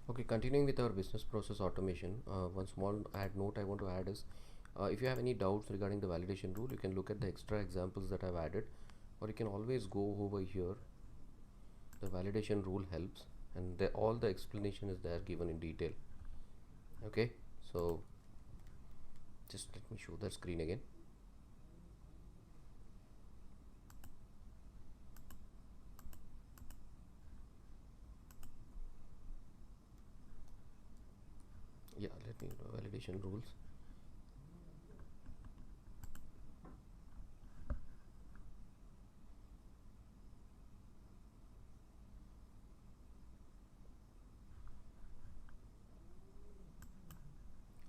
Okay, continuing with our business process automation, one small add note I want to add is if you have any doubts regarding the validation rule, you can look at the extra examples that I've added, or you can always go over here. The validation rule helps, and all the explanation is there given in detail. Okay, so just let me show that screen again. Yeah, let me validation rules.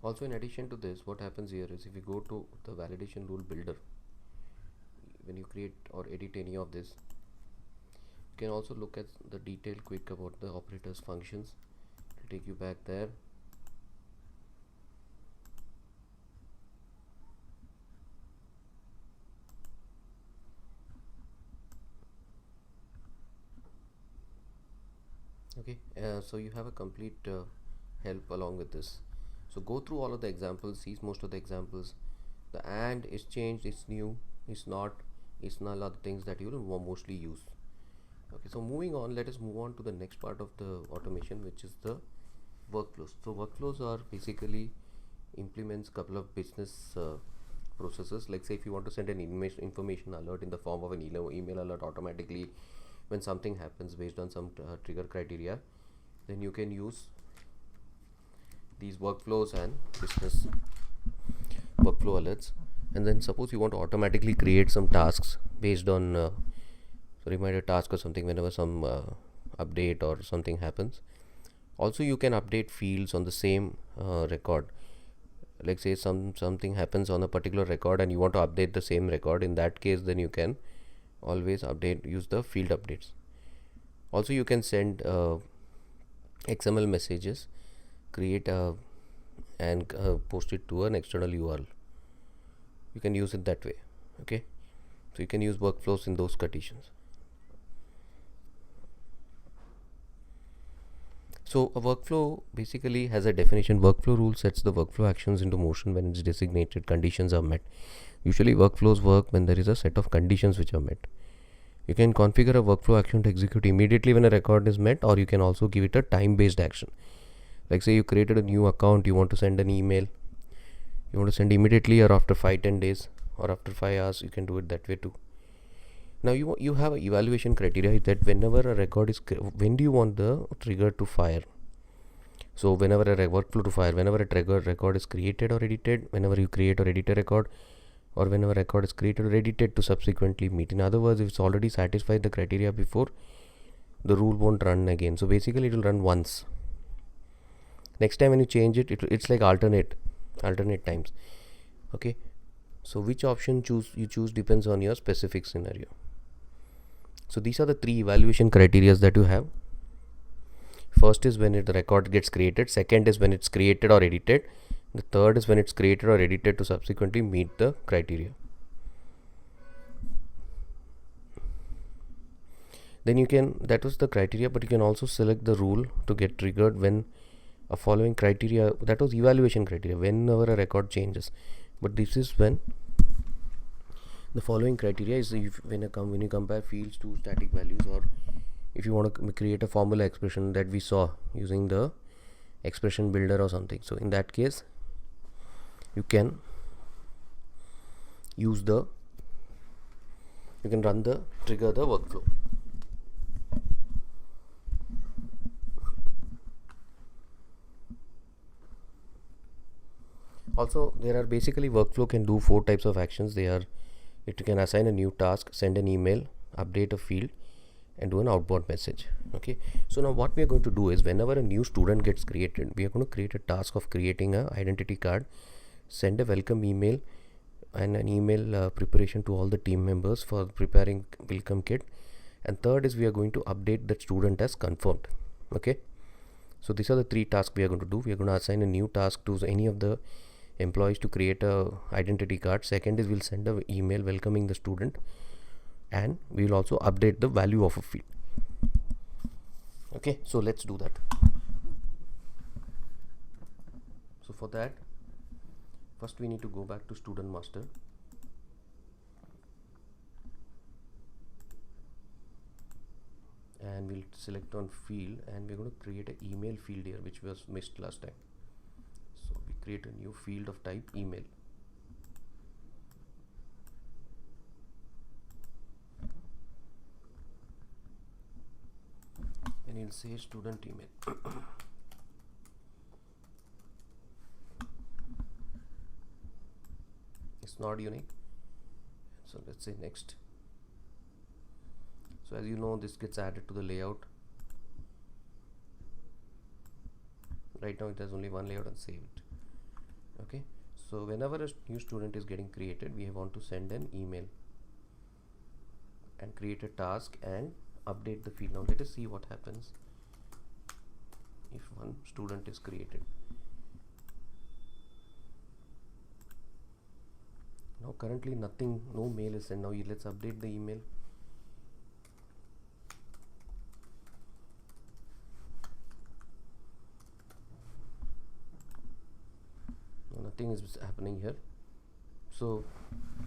Also, in addition to this, what happens here is if you go to the validation rule builder, when you create or edit any of this, you can also look at the detail quick about the operators functions. It will take you back there. Okay, so you have a complete help along with this. So go through all of the examples, see most of the examples. The and is changed, it's new, it's not, it's none of the things that you will mostly use. Okay, so moving on, let us move on to the next part of the automation, which is the workflows. So workflows are basically implements couple of business processes. Like say if you want to send an information alert in the form of an email alert automatically when something happens based on some trigger criteria, then you can use these workflows and business workflow alerts. And then suppose you want to automatically create some tasks based on reminder task or something whenever some update or something happens. Also you can update fields on the same record. Like say something happens on a particular record and you want to update the same record. In that case, then you can always use the field updates. Also you can send XML messages, create and post it to an external URL. You can use it that way. Okay, so you can use workflows in those conditions. So a workflow basically has a definition. Workflow rule sets the workflow actions into motion when its designated conditions are met. Usually workflows work when there is a set of conditions which are met. You can configure a workflow action to execute immediately when a record is met, or you can also give it a time-based action. Like say you created a new account, you want to send an email, you want to send immediately or after 5-10 days or after 5 hours, you can do it that way too. Now you have an evaluation criteria that whenever a record is when do you want the trigger to fire. So whenever a workflow to fire, whenever a trigger record is created or edited, whenever you create or edit a record, or whenever a record is created or edited to subsequently meet. In other words, if it's already satisfied the criteria before, the rule won't run again. So basically it will run once. Next time when you change it, it's like alternate times. Okay, so which option you choose depends on your specific scenario. So these are the three evaluation criteria that you have. First is when the record gets created. Second is when it's created or edited. The third is when it's created or edited to subsequently meet the criteria. Then you can, that was the criteria, but you can also select the rule to get triggered when a following criteria, that was evaluation criteria, whenever a record changes. But this is when the following criteria is when you compare fields to static values, or if you want to create a formula expression that we saw using the expression builder or something. So in that case, you can use you can run the trigger the workflow. Also, there are basically workflow can do 4 types of actions. It can assign a new task, send an email, update a field, and do an outbound message. Okay, so now what we are going to do is whenever a new student gets created, we are going to create a task of creating an identity card, send a welcome email and an email preparation to all the team members for preparing welcome kit, and third is we are going to update that student as confirmed. Okay, so these are the 3 tasks we are going to do. We are going to assign a new task to any of the employees to create a identity card. Second is we'll send an email welcoming the student, and we will also update the value of a field. Okay, so let's do that. for that, first we need to go back to student master, and we'll select on field, and we're going to create an email field here, which was missed last time. So we create a new field of type email. And you'll say student email. It's not unique, so let's say next. So as you know, this gets added to the layout. Right now it has only one layout, and save it. Okay, so whenever a new student is getting created, we want to send an email and create a task and update the field. Now let us see what happens if one student is created. Now currently nothing, no mail is sent. Now let's update the email. Now nothing is happening here. So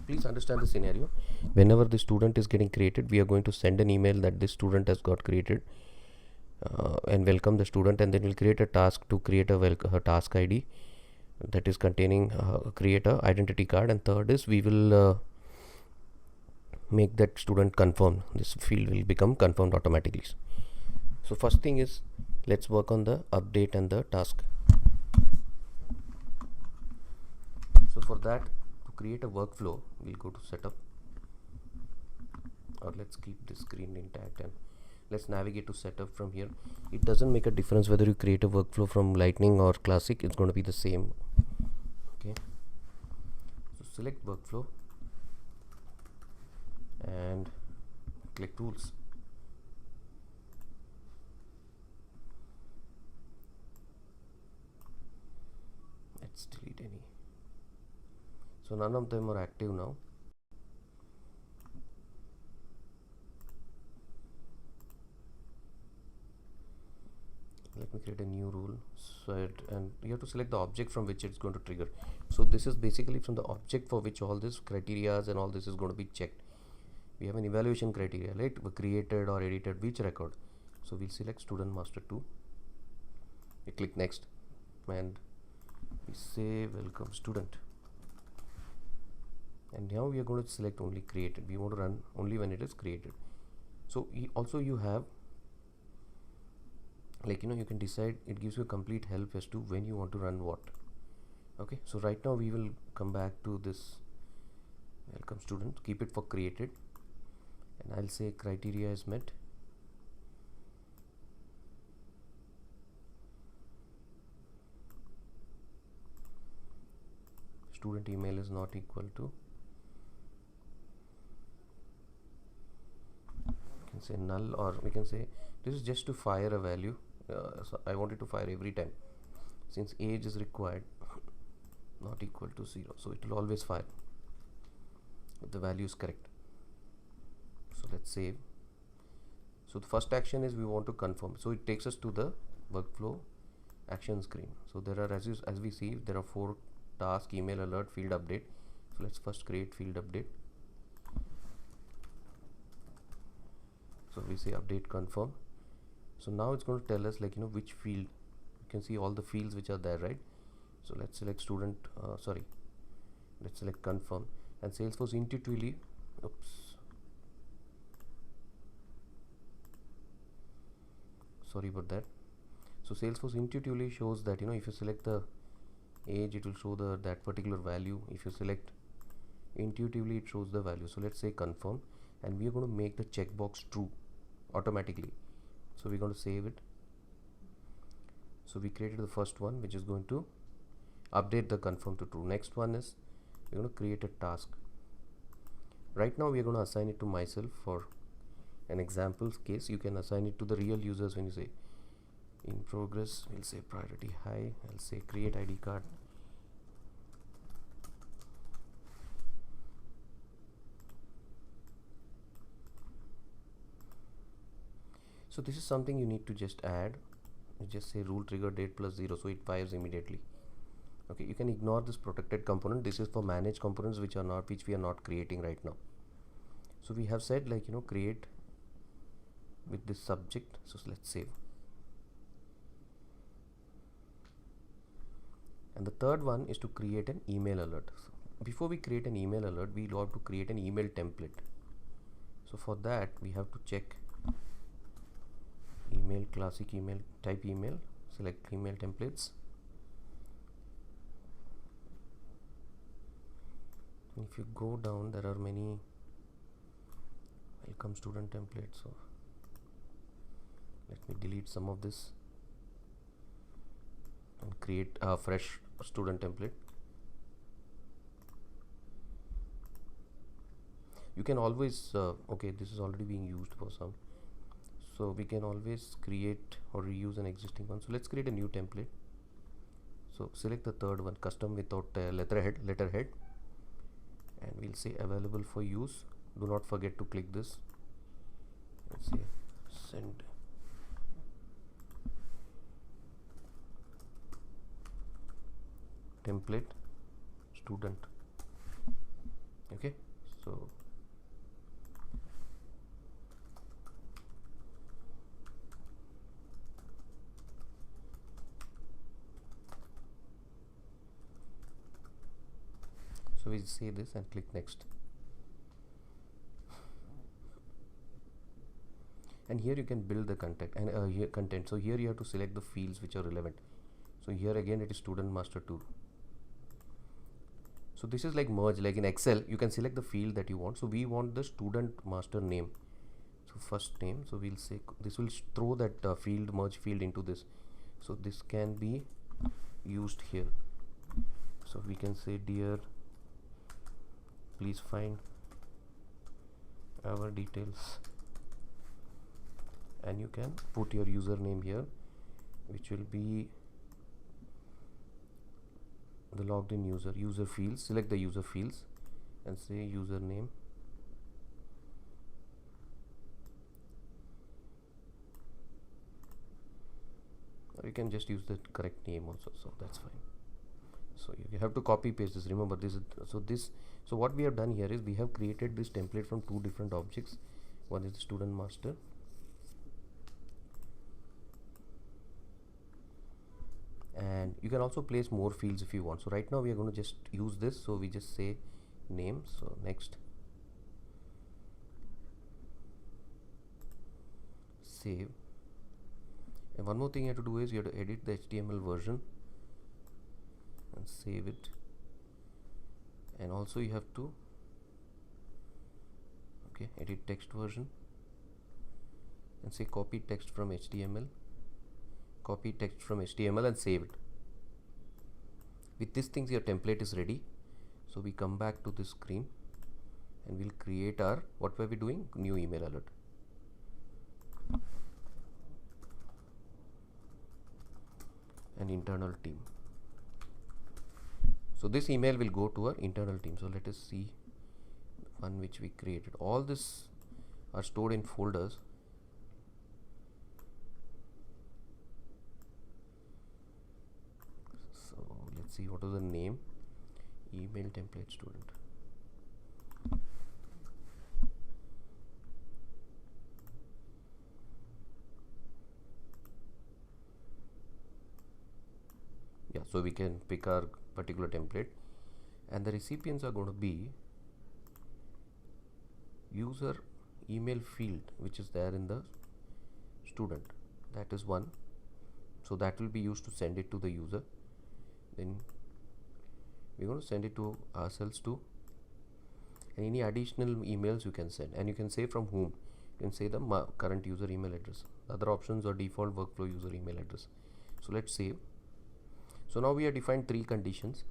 please understand the scenario. Whenever the student is getting created, we are going to send an email that this student has got created, and welcome the student, and then we'll create a task to create a task ID that is containing create a identity card, and third is we will make that student confirm. This field will become confirmed automatically. So first thing is, let's work on the update and the task. So for that, to create a workflow, we'll go to setup, or let's keep this screen intact and let's navigate to setup from here. It doesn't make a difference whether you create a workflow from Lightning or Classic, it's going to be the same. Okay, so select workflow and click tools. Let's delete any. So none of them are active now. Let me create a new rule. So and you have to select the object from which it's going to trigger. So this is basically from the object for which all this criterias and all this is going to be checked. We have an evaluation criteria, right? Created or edited which record. So we'll select student master 2. We click next and we say welcome student. And now we are going to select only created. We want to run only when it is created. So also you have, like, you can decide, it gives you a complete help as to when you want to run what. Okay, so right now we will come back to this welcome student, keep it for created, and I'll say criteria is met. Student email is not equal to, we can say null, or we can say this is just to fire a value. So I want it to fire every time, since age is required not equal to 0, so it will always fire if the value is correct. So let's save. So the first action is we want to confirm, so it takes us to the workflow action screen. So there are, as we see, there are 4 task, email, alert, field update. So let's first create field update. So we say update confirm. So now it's going to tell us, like, which field. You can see all the fields which are there, right? So let's select student, let's select confirm, and Salesforce intuitively, sorry about that. So Salesforce intuitively shows that, if you select the age, it will show that particular value. If you select, intuitively it shows the value. So let's say confirm, and we are going to make the checkbox true automatically. So we're going to save it. So we created the first one, which is going to update the confirm to true. Next one is we're going to create a task. Right now we are going to assign it to myself for an example case. You can assign it to the real users. When you say in progress, we'll say priority high. I'll say create ID card. So this is something you need to just add. You just say rule trigger date plus 0, so it fires immediately. Okay, you can ignore this protected component. This is for managed components which we are not creating right now. So we have said, like, create with this subject. So let's save. And the third one is to create an email alert. So before we create an email alert, we have to create an email template. So for that we have to check email, classic email, type email, select email templates. If you go down, there are many welcome student templates. So let me delete some of this and create a fresh student template. You can always okay, this is already being used for some, so we can always create or reuse an existing one. So let's create a new template. So select the third one, custom without letterhead, and we'll say available for use. Do not forget to click this. Let's say send. Template student. Okay, so we say this and click next. And here you can build the content and here content. So here you have to select the fields which are relevant. So here again it is student master 2. So this is like merge, like in Excel you can select the field that you want. So we want the student master name, so first name. So we'll say this will throw that field, merge field into this. So this can be used here. So we can say dear, please find our details, and you can put your username here, which will be the logged in user fields. Select the user fields and say username, or you can just use the correct name also, so that's fine. So you have to copy paste this. Remember this is so what we have done here is we have created this template from two different objects. One is the student master, and you can also place more fields if you want. So right now we are going to just use this, so we just say name. So next, save. And one more thing you have to do is you have to edit the HTML version and save it, and also you have to edit text version and say copy text from HTML, and save it. With these things your template is ready. So we come back to this screen and we'll create our, what were we doing, new email alert. An internal team. So this email will go to our internal team. So let us see one which we created. All this are stored in folders. So let's see what is the name. Email template student. Yeah, so we can pick our particular template, and the recipients are going to be user email field, which is there in the student. That is one. So that will be used to send it to the user. Then we're going to send it to ourselves too, and any additional emails you can send, and you can say from whom. You can say the current user email address. Other options are default workflow user email address. So let's save. So now we have defined three conditions.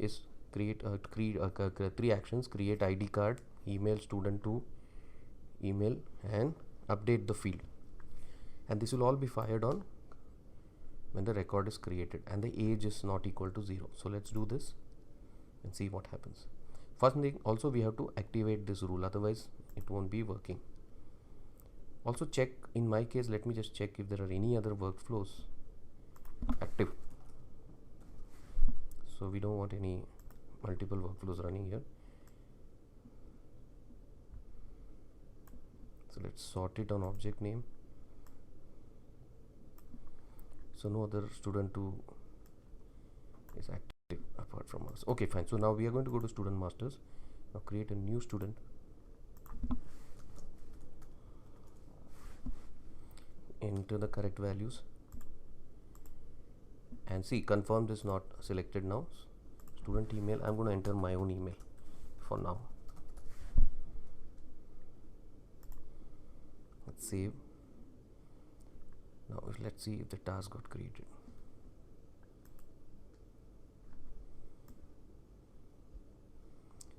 Is create three actions: create ID card, email student to email, and update the field. And this will all be fired on when the record is created and the age is not equal to 0. So let's do this and see what happens. First thing, also we have to activate this rule, otherwise it won't be working. Also check, in my case, let me just check if there are any other workflows active. so we don't want any multiple workflows running here. So let's sort it on object name, so no other student to is active apart from us. Okay, fine. So now we are going to go to student masters. Now create a new student, enter the correct values, and see, confirmed is not selected now. Student email, I'm going to enter my own email for now. Let's save. Now let's see if the task got created.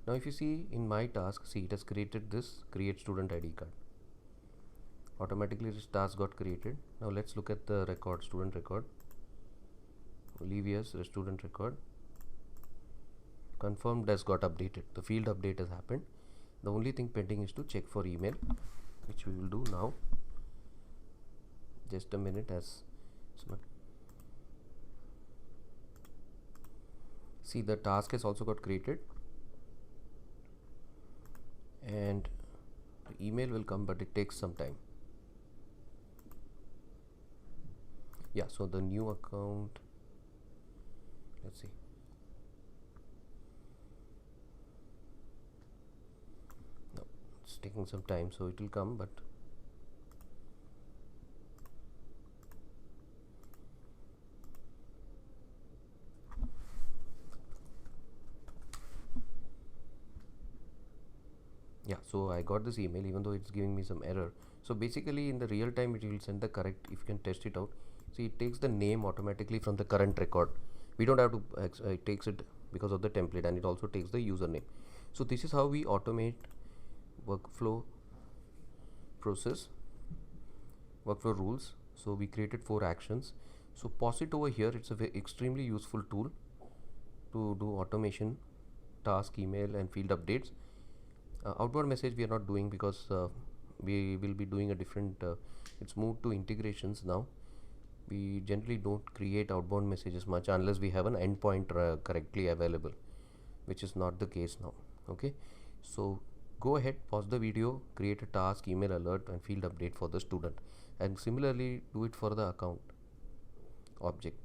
Now if you see in my task, see, it has created this create student ID card. Automatically this task got created. Now let's look at the record, student record. Leave yes, the student record. Confirmed has got updated. The field update has happened. The only thing pending is to check for email, which we will do now. Just a minute. As see, the task has also got created, and the email will come, but it takes some time. Yeah, so the new account, let's see. No, it's taking some time, so it will come, but yeah, so I got this email even though it's giving me some error. So basically in the real time it will send the correct, if you can test it out. See, it takes the name automatically from the current record. We don't have to, it takes it because of the template, and it also takes the username. So this is how we automate workflow process, workflow rules. So we created 4 actions. So pause it over here. It's a extremely useful tool to do automation, task, email and field updates. Outbound message we are not doing because we will be doing a different, it's moved to integrations now. We generally don't create outbound messages much unless we have an endpoint correctly available, which is not the case now. Okay, so go ahead, pause the video, create a task, email alert and field update for the student, and similarly do it for the account object.